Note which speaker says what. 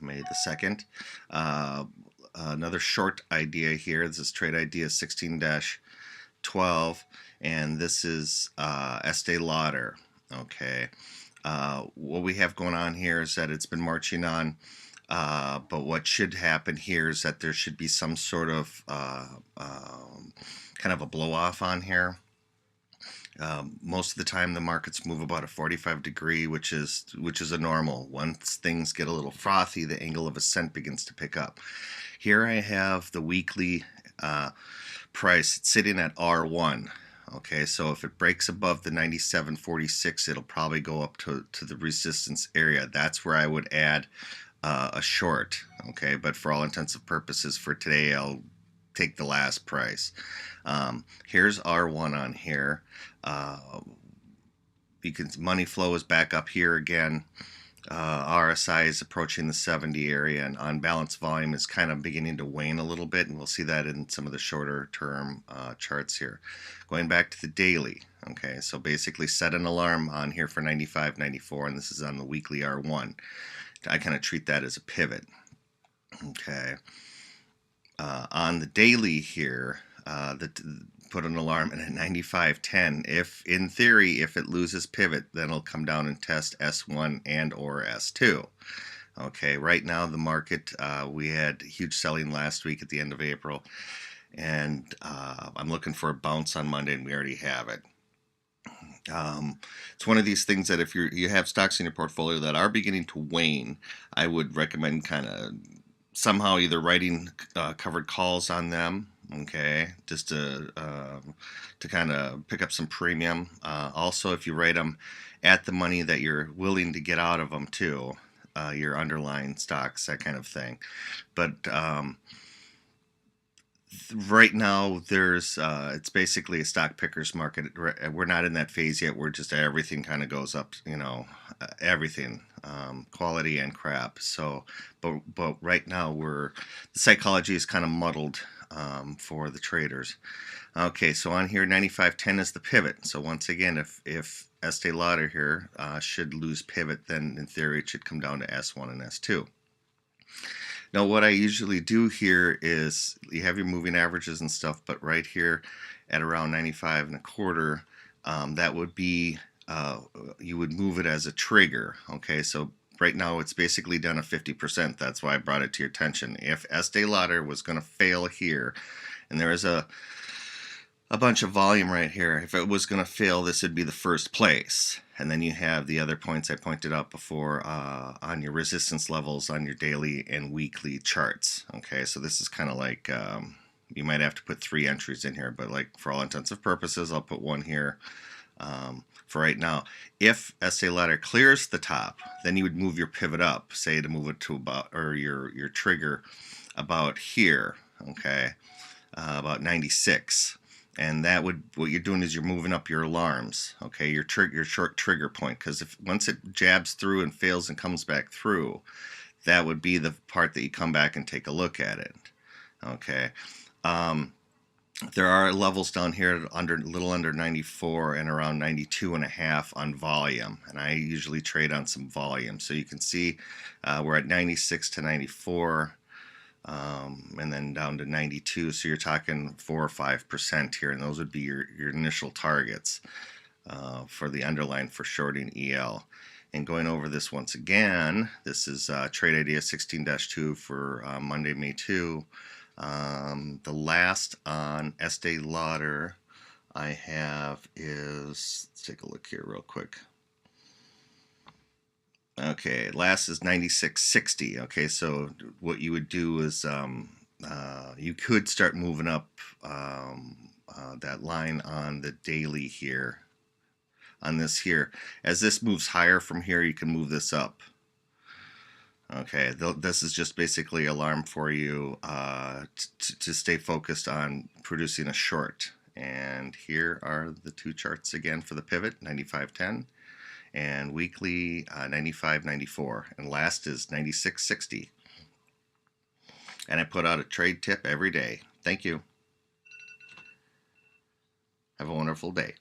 Speaker 1: May the 2nd. Another short idea here. This is trade idea 16-12, and this is Estee Lauder. Okay. What we have going on here is that it's been marching on, but what should happen here is that there should be some sort of kind of a blow off on here. Most of the time the markets move about a 45-degree, which is a normal. Once things get a little frothy, the angle of ascent begins to pick up. Here I have the weekly price. It's sitting at R1. Okay, so if it breaks above the 97.46, it'll probably go up to the resistance area. That's where I would add a short. Okay, but for all intents and purposes for today, I'll take the last price. Here's R1 on here. Money flow is back up here again. RSI is approaching the 70 area, and on balance volume is kind of beginning to wane a little bit, and we'll see that in some of the shorter term charts here. Going back to the daily, okay, so basically set an alarm on here for 95.94, and this is on the weekly R1. I kind of treat that as a pivot. Okay. On the daily here, put an alarm in at 95.10. If, in theory, if it loses pivot, then it'll come down and test S1 and or S2. Okay, right now the market, we had huge selling last week at the end of April, and I'm looking for a bounce on Monday, and we already have it. It's one of these things that if you have stocks in your portfolio that are beginning to wane, I would recommend kind of somehow either writing covered calls on them, okay, just to kind of pick up some premium. Also, if you write them at the money that you're willing to get out of them too, your underlying stocks, that kind of thing. But right now there's it's basically a stock picker's market. We're not in that phase yet. We're just everything kind of goes up, you know, everything, quality and crap. So but right now the psychology is kind of muddled for the traders. Okay, so on here 95.10 is the pivot. So once again, if Estee Lauder here should lose pivot, then in theory it should come down to S1 and S2. Now what I usually do here is you have your moving averages and stuff, but right here at around 95.25, that would be, you would move it as a trigger. Okay, so right now it's basically done a 50%. That's why I brought it to your attention. If Estee Lauder was going to fail here, and there is a bunch of volume right here, if it was going to fail, this would be the first place. And then you have the other points I pointed out before on your resistance levels on your daily and weekly charts. Okay, so this is kind of like, you might have to put 3 entries in here, but like for all intents and purposes, I'll put 1 here for right now. If Estee Lauder clears the top, then you would move your pivot up, say to move it to about, or your trigger about here, okay, about 96. And that would, what you're doing is you're moving up your alarms, okay, your short trigger point, because if once it jabs through and fails and comes back through, that would be the part that you come back and take a look at it. Okay, there are levels down here under a little under 94 and around 92.5 on volume, and I usually trade on some volume. So you can see we're at 96 to 94. And then down to 92, so you're talking 4 or 5% here, and those would be your initial targets for the underline for shorting EL. And going over this once again, this is trade idea 16-2 for Monday, May 2. The last on Estee Lauder I have is, let's take a look here real quick. Okay, last is 96.60. Okay, so what you would do is you could start moving up that line on the daily here, on this here. As this moves higher from here, you can move this up. Okay, this is just basically alarm for you to stay focused on producing a short. And here are the 2 charts again for the pivot, 95.10. And weekly 95.94, and last is 96.60. And I put out a trade tip every day. Thank you. Have a wonderful day.